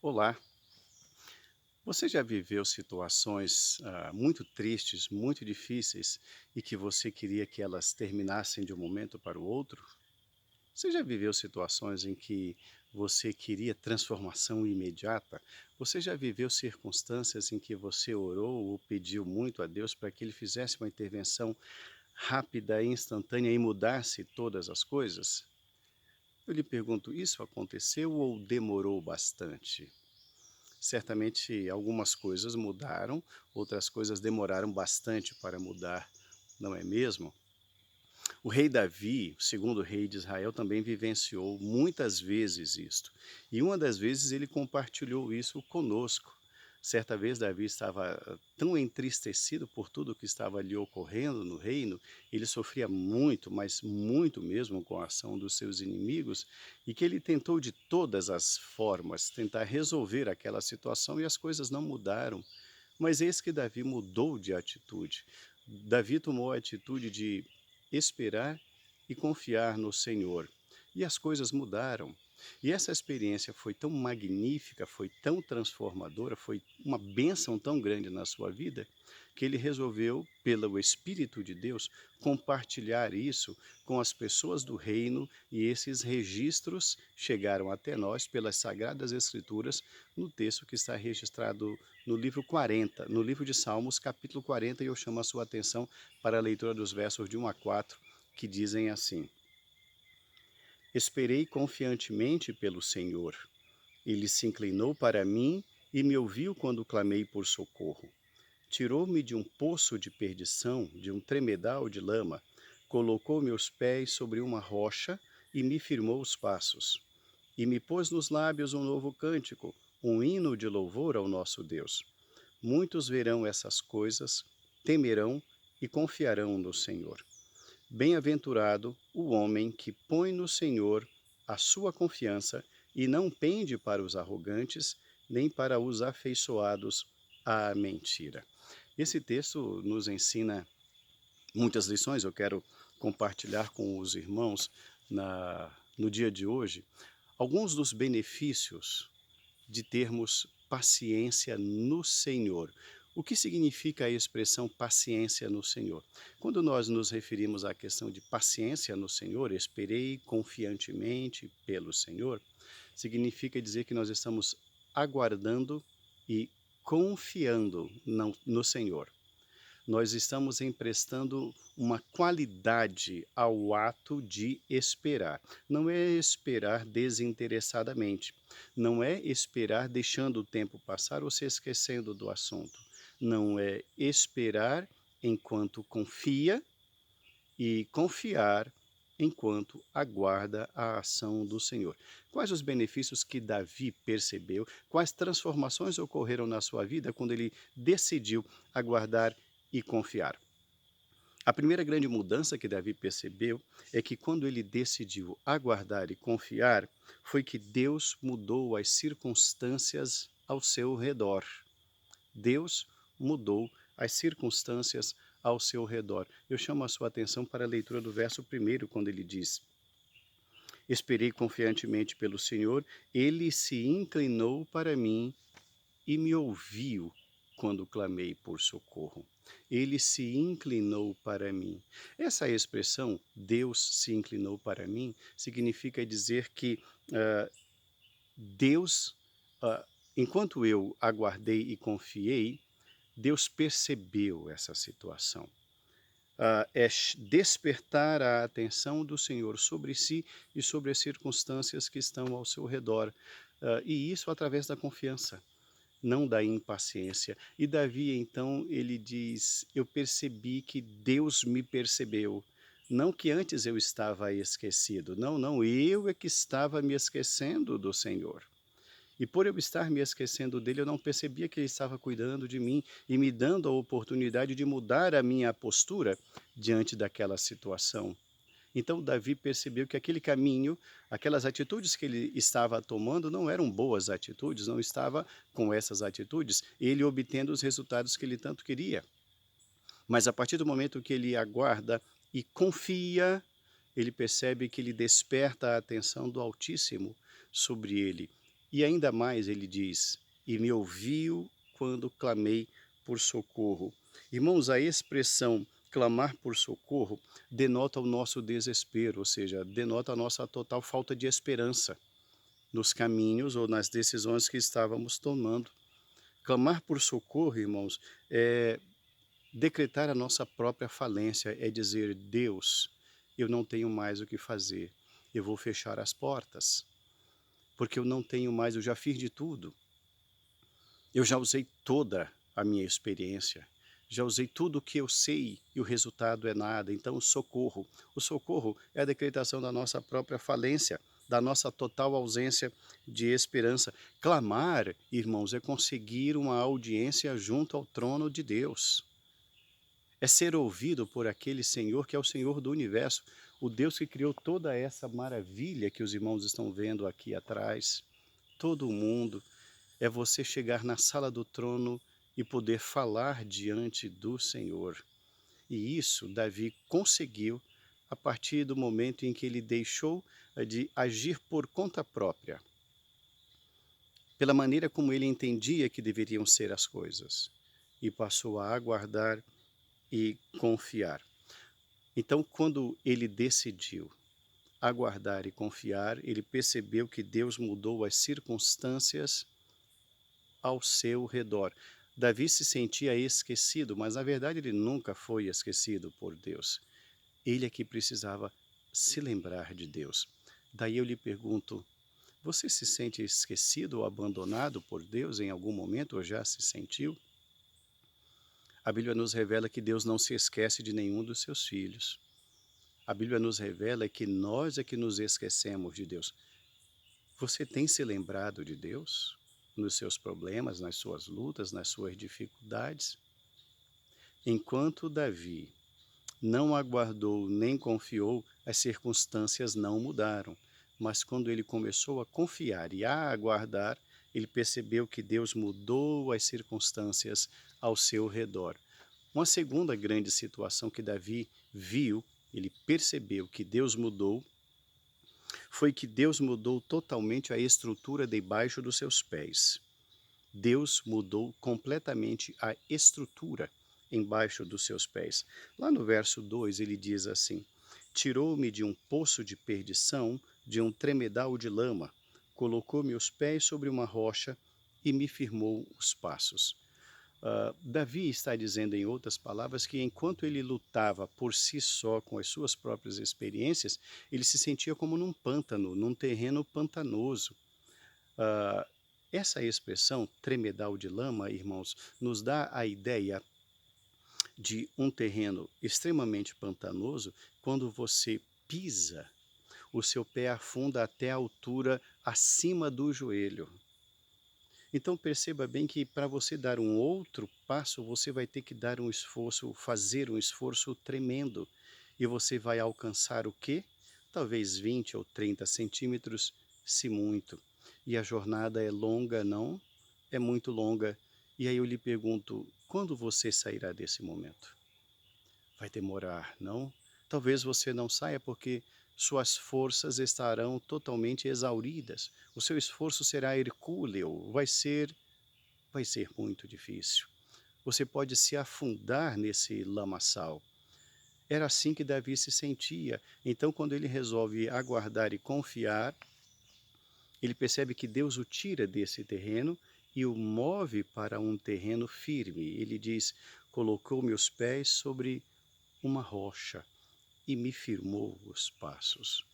Olá, você já viveu situações muito tristes, muito difíceis e que você queria que elas terminassem de um momento para o outro? Você já viveu situações em que você queria transformação imediata? Você já viveu circunstâncias em que você orou ou pediu muito a Deus para que Ele fizesse uma intervenção rápida e instantânea e mudasse todas as coisas? Eu lhe pergunto, isso aconteceu ou demorou bastante? Certamente algumas coisas mudaram, outras coisas demoraram bastante para mudar, não é mesmo? O rei Davi, o segundo rei de Israel, também vivenciou muitas vezes isto. E uma das vezes ele compartilhou isso conosco. Certa vez Davi estava tão entristecido por tudo que estava ali ocorrendo no reino, ele sofria muito, mas muito mesmo com a ação dos seus inimigos, e que ele tentou de todas as formas tentar resolver aquela situação e as coisas não mudaram. Mas eis que Davi mudou de atitude. Davi tomou a atitude de esperar e confiar no Senhor. E as coisas mudaram. E essa experiência foi tão magnífica, foi tão transformadora, foi uma bênção tão grande na sua vida, que ele resolveu, pelo Espírito de Deus, compartilhar isso com as pessoas do reino, e esses registros chegaram até nós pelas Sagradas Escrituras, no texto que está registrado no livro 40, no livro de Salmos, capítulo 40, e eu chamo a sua atenção para a leitura dos versos de 1 a 4, que dizem assim: Esperei confiantemente pelo Senhor. Ele se inclinou para mim e me ouviu quando clamei por socorro. Tirou-me de um poço de perdição, de um tremedal de lama, colocou meus pés sobre uma rocha e me firmou os passos. E me pôs nos lábios um novo cântico, um hino de louvor ao nosso Deus. Muitos verão essas coisas, temerão e confiarão no Senhor. Bem-aventurado o homem que põe no Senhor a sua confiança e não pende para os arrogantes, nem para os afeiçoados à mentira. Esse texto nos ensina muitas lições. Eu quero compartilhar com os irmãos no dia de hoje alguns dos benefícios de termos paciência no Senhor. O que significa a expressão paciência no Senhor? Quando nós nos referimos à questão de paciência no Senhor, esperei confiantemente pelo Senhor, significa dizer que nós estamos aguardando e confiando no Senhor. Nós estamos emprestando uma qualidade ao ato de esperar. Não é esperar desinteressadamente, não é esperar deixando o tempo passar ou se esquecendo do assunto. Não é esperar enquanto confia e confiar enquanto aguarda a ação do Senhor. Quais os benefícios que Davi percebeu? Quais transformações ocorreram na sua vida quando ele decidiu aguardar e confiar? A primeira grande mudança que Davi percebeu é que quando ele decidiu aguardar e confiar, foi que Deus mudou as circunstâncias ao seu redor. Deus mudou as circunstâncias ao seu redor. Eu chamo a sua atenção para a leitura do verso 1, quando ele diz: Esperei confiantemente pelo Senhor, ele se inclinou para mim e me ouviu quando clamei por socorro. Ele se inclinou para mim. Essa expressão, Deus se inclinou para mim, significa dizer que Deus, ah, enquanto eu aguardei e confiei, Deus percebeu essa situação. É despertar a atenção do Senhor sobre si e sobre as circunstâncias que estão ao seu redor. E isso através da confiança, não da impaciência. E Davi, então, ele diz: Eu percebi que Deus me percebeu. Não que antes eu estava esquecido. Não, não, eu é que estava me esquecendo do Senhor. E por eu estar me esquecendo dele, eu não percebia que ele estava cuidando de mim e me dando a oportunidade de mudar a minha postura diante daquela situação. Então Davi percebeu que aquele caminho, aquelas atitudes que ele estava tomando não eram boas atitudes, não estava com essas atitudes ele obtendo os resultados que ele tanto queria. Mas a partir do momento que ele aguarda e confia, ele percebe que ele desperta a atenção do Altíssimo sobre ele. E ainda mais ele diz, e me ouviu quando clamei por socorro. Irmãos, a expressão clamar por socorro denota o nosso desespero, ou seja, denota a nossa total falta de esperança nos caminhos ou nas decisões que estávamos tomando. Clamar por socorro, irmãos, é decretar a nossa própria falência, é dizer: Deus, eu não tenho mais o que fazer, eu vou fechar as portas, porque eu não tenho mais, eu já fiz de tudo. Eu já usei toda a minha experiência, já usei tudo o que eu sei e o resultado é nada. Então, socorro. O socorro é a decretação da nossa própria falência, da nossa total ausência de esperança. Clamar, irmãos, é conseguir uma audiência junto ao trono de Deus. É ser ouvido por aquele Senhor que é o Senhor do universo, o Deus que criou toda essa maravilha que os irmãos estão vendo aqui atrás, todo o mundo. É você chegar na sala do trono e poder falar diante do Senhor. E isso Davi conseguiu a partir do momento em que ele deixou de agir por conta própria, pela maneira como ele entendia que deveriam ser as coisas, e passou a aguardar e confiar. Então, quando ele decidiu aguardar e confiar, ele percebeu que Deus mudou as circunstâncias ao seu redor. Davi se sentia esquecido, mas na verdade ele nunca foi esquecido por Deus. Ele é que precisava se lembrar de Deus. Daí eu lhe pergunto, você se sente esquecido ou abandonado por Deus em algum momento, ou já se sentiu? A Bíblia nos revela que Deus não se esquece de nenhum dos seus filhos. A Bíblia nos revela que nós é que nos esquecemos de Deus. Você tem se lembrado de Deus nos seus problemas, nas suas lutas, nas suas dificuldades? Enquanto Davi não aguardou nem confiou, as circunstâncias não mudaram. Mas quando ele começou a confiar e a aguardar, ele percebeu que Deus mudou as circunstâncias ao seu redor. Uma segunda grande situação que Davi viu, ele percebeu que Deus mudou, foi que Deus mudou totalmente a estrutura debaixo dos seus pés. Deus mudou completamente a estrutura embaixo dos seus pés. Lá no verso 2 ele diz assim: tirou-me de um poço de perdição, de um tremedal de lama, colocou meus pés sobre uma rocha e me firmou os passos. Davi está dizendo, em outras palavras, que enquanto ele lutava por si só com as suas próprias experiências, ele se sentia como num pântano, num terreno pantanoso. Ah, essa expressão, tremedal de lama, irmãos, nos dá a ideia de um terreno extremamente pantanoso quando você pisa, o seu pé afunda até a altura acima do joelho. Então perceba bem que para você dar um outro passo, você vai ter que dar um esforço, fazer um esforço tremendo. E você vai alcançar o quê? Talvez 20 ou 30 centímetros, se muito. E a jornada é longa, não? É muito longa. E aí eu lhe pergunto, quando você sairá desse momento? Vai demorar, não? Talvez você não saia porque suas forças estarão totalmente exauridas. O seu esforço será hercúleo, vai ser muito difícil. Você pode se afundar nesse lamaçal. Era assim que Davi se sentia. Então, quando ele resolve aguardar e confiar, ele percebe que Deus o tira desse terreno e o move para um terreno firme. Ele diz: colocou meus pés sobre uma rocha e me firmou os passos.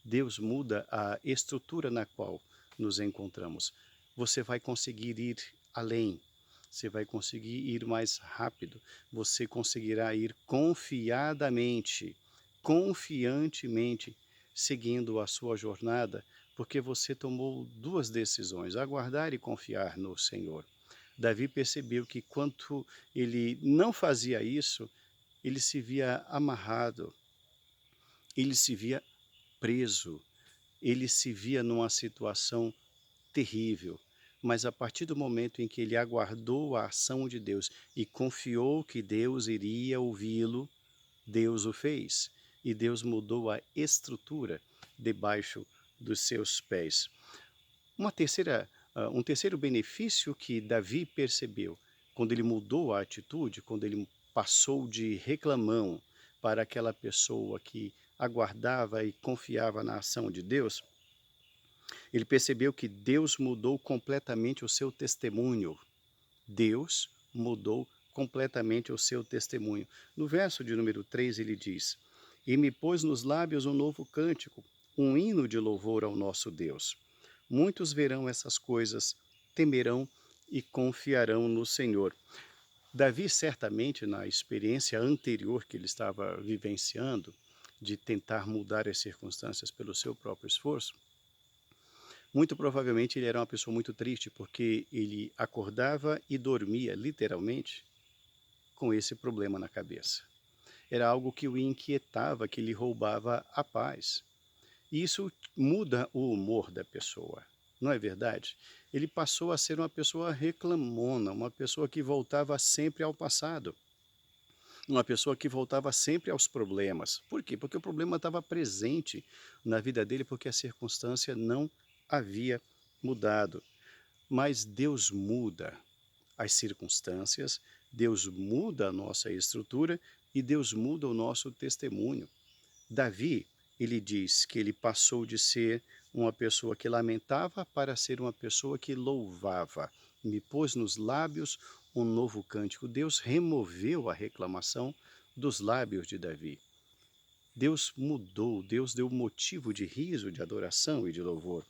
Deus muda a estrutura na qual nos encontramos. Você vai conseguir ir além, você vai conseguir ir mais rápido, você conseguirá ir confiantemente, seguindo a sua jornada, porque você tomou duas decisões: aguardar e confiar no Senhor. Davi percebeu que quando ele não fazia isso, ele se via amarrado, ele se via preso, ele se via numa situação terrível. Mas a partir do momento em que ele aguardou a ação de Deus e confiou que Deus iria ouvi-lo, Deus o fez. E Deus mudou a estrutura debaixo dos seus pés. Um terceiro benefício que Davi percebeu, quando ele mudou a atitude, quando ele passou de reclamão para aquela pessoa que aguardava e confiava na ação de Deus, ele percebeu que Deus mudou completamente o seu testemunho. Deus mudou completamente o seu testemunho. No verso de número 3 ele diz: E me pôs nos lábios um novo cântico, um hino de louvor ao nosso Deus. Muitos verão essas coisas, temerão e confiarão no Senhor. Davi, certamente, na experiência anterior que ele estava vivenciando, de tentar mudar as circunstâncias pelo seu próprio esforço, muito provavelmente ele era uma pessoa muito triste, porque ele acordava e dormia, literalmente, com esse problema na cabeça. Era algo que o inquietava, que lhe roubava a paz. E isso muda o humor da pessoa, não é verdade? Ele passou a ser uma pessoa reclamona, uma pessoa que voltava sempre ao passado, uma pessoa que voltava sempre aos problemas. Por quê? Porque o problema estava presente na vida dele, porque a circunstância não havia mudado. Mas Deus muda as circunstâncias, Deus muda a nossa estrutura e Deus muda o nosso testemunho. Davi, ele diz que ele passou de ser uma pessoa que lamentava para ser uma pessoa que louvava. Me pôs nos lábios um novo cântico. Deus removeu a reclamação dos lábios de Davi. Deus mudou, Deus deu motivo de riso, de adoração e de louvor.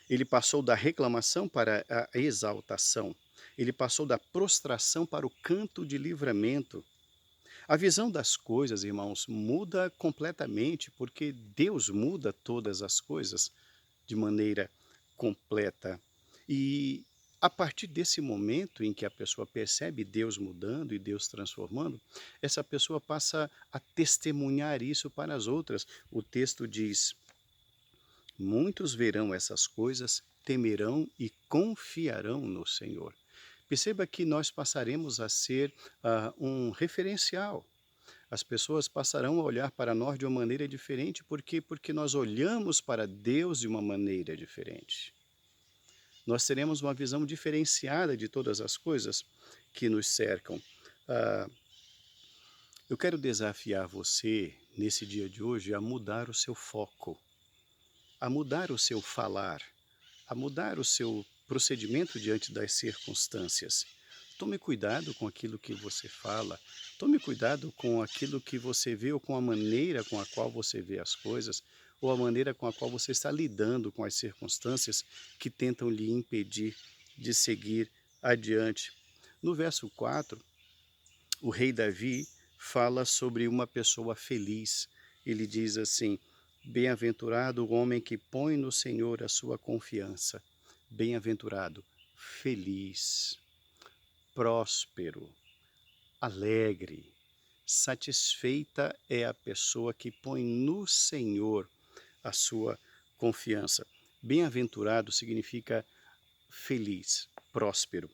Ele passou da reclamação para a exaltação. Ele passou da prostração para o canto de livramento. A visão das coisas, irmãos, muda completamente, porque Deus muda todas as coisas de maneira completa. E a partir desse momento em que a pessoa percebe Deus mudando e Deus transformando, essa pessoa passa a testemunhar isso para as outras. O texto diz: Muitos verão essas coisas, temerão e confiarão no Senhor. Perceba que nós passaremos a ser um referencial. As pessoas passarão a olhar para nós de uma maneira diferente. Por quê? Porque nós olhamos para Deus de uma maneira diferente. Nós teremos uma visão diferenciada de todas as coisas que nos cercam. Eu quero desafiar você, nesse dia de hoje, a mudar o seu foco, a mudar o seu falar, a mudar o seu procedimento diante das circunstâncias. Tome cuidado com aquilo que você fala, tome cuidado com aquilo que você vê ou com a maneira com a qual você vê as coisas, ou a maneira com a qual você está lidando com as circunstâncias que tentam lhe impedir de seguir adiante. No verso 4, o rei Davi fala sobre uma pessoa feliz. Ele diz assim: Bem-aventurado o homem que põe no Senhor a sua confiança. Bem-aventurado, feliz, próspero, alegre, satisfeita é a pessoa que põe no Senhor a sua confiança. Bem-aventurado significa feliz, próspero.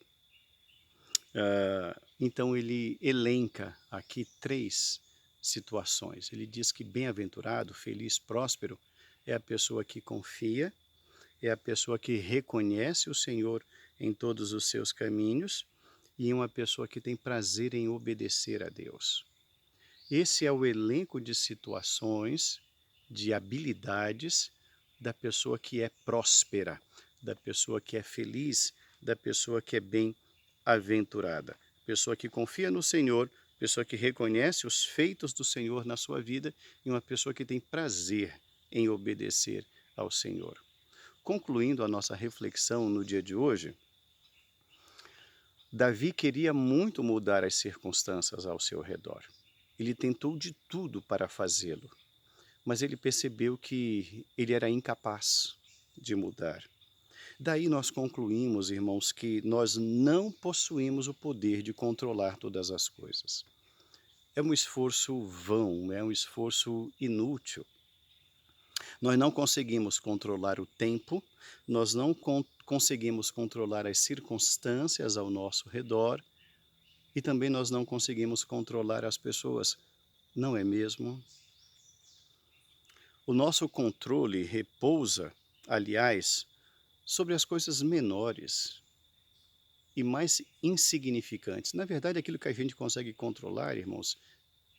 Então ele elenca aqui 3 situações. Ele diz que bem-aventurado, feliz, próspero é a pessoa que confia, é a pessoa que reconhece o Senhor em todos os seus caminhos e uma pessoa que tem prazer em obedecer a Deus. Esse é o elenco de situações, de habilidades da pessoa que é próspera, da pessoa que é feliz, da pessoa que é bem-aventurada. Pessoa que confia no Senhor, pessoa que reconhece os feitos do Senhor na sua vida e uma pessoa que tem prazer em obedecer ao Senhor. Concluindo a nossa reflexão no dia de hoje, Davi queria muito mudar as circunstâncias ao seu redor. Ele tentou de tudo para fazê-lo, mas ele percebeu que ele era incapaz de mudar. Daí nós concluímos, irmãos, que nós não possuímos o poder de controlar todas as coisas. É um esforço vão, é um esforço inútil. Nós não conseguimos controlar o tempo, nós não conseguimos controlar as circunstâncias ao nosso redor e também nós não conseguimos controlar as pessoas, não é mesmo? O nosso controle repousa, aliás, sobre as coisas menores e mais insignificantes. Na verdade, aquilo que a gente consegue controlar, irmãos,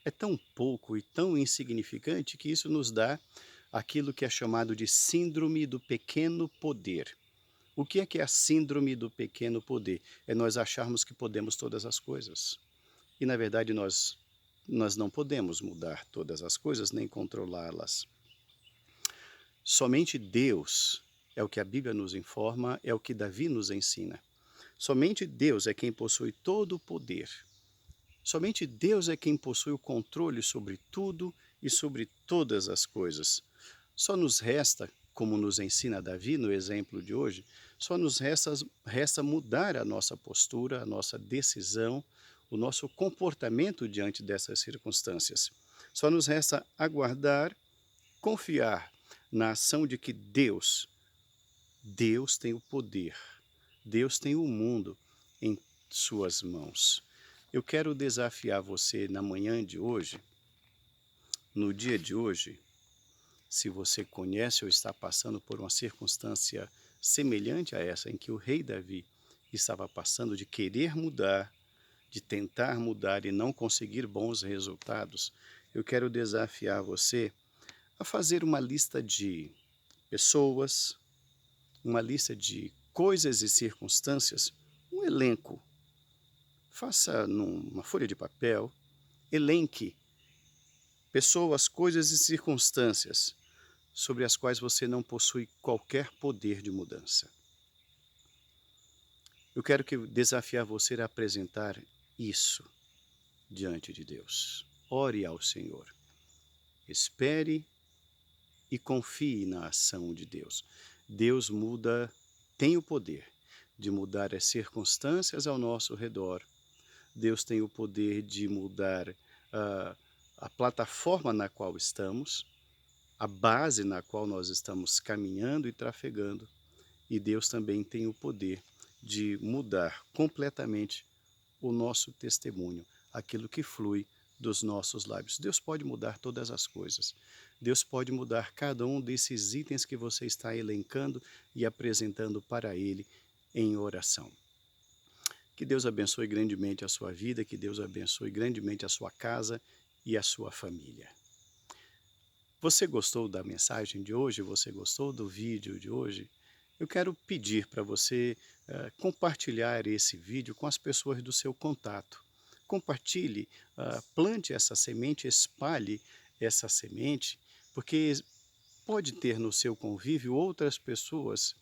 é tão pouco e tão insignificante que isso nos dá aquilo que é chamado de síndrome do pequeno poder. O que é a síndrome do pequeno poder? É nós acharmos que podemos todas as coisas. E na verdade nós não podemos mudar todas as coisas nem controlá-las. Somente Deus é o que a Bíblia nos informa, é o que Davi nos ensina. Somente Deus é quem possui todo o poder. Somente Deus é quem possui o controle sobre tudo e sobre todas as coisas. Só nos resta, como nos ensina Davi no exemplo de hoje, só nos resta mudar a nossa postura, a nossa decisão, o nosso comportamento diante dessas circunstâncias. Só nos resta aguardar, confiar na ação de que Deus tem o poder, Deus tem o mundo em suas mãos. Eu quero desafiar você na manhã de hoje, no dia de hoje, se você conhece ou está passando por uma circunstância semelhante a essa em que o rei Davi estava passando, de querer mudar, de tentar mudar e não conseguir bons resultados, eu quero desafiar você a fazer uma lista de pessoas, uma lista de coisas e circunstâncias, um elenco. Faça numa folha de papel, elenque pessoas, coisas e circunstâncias sobre as quais você não possui qualquer poder de mudança. Eu quero desafiar você a apresentar isso diante de Deus. Ore ao Senhor. Espere e confie na ação de Deus. Deus tem o poder de mudar as circunstâncias ao nosso redor. Deus tem o poder de mudar a plataforma na qual estamos, a base na qual nós estamos caminhando e trafegando. E Deus também tem o poder de mudar completamente o nosso testemunho, aquilo que flui dos nossos lábios. Deus pode mudar todas as coisas. Deus pode mudar cada um desses itens que você está elencando e apresentando para Ele em oração. Que Deus abençoe grandemente a sua vida, que Deus abençoe grandemente a sua casa e a sua família. Você gostou da mensagem de hoje? Você gostou do vídeo de hoje? Eu quero pedir para você compartilhar esse vídeo com as pessoas do seu contato. Compartilhe, plante essa semente, espalhe essa semente, porque pode ter no seu convívio outras pessoas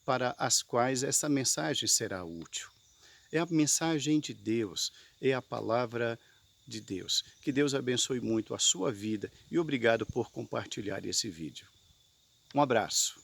para as quais essa mensagem será útil. É a mensagem de Deus, é a palavra de Deus. Que Deus abençoe muito a sua vida e obrigado por compartilhar esse vídeo. Um abraço.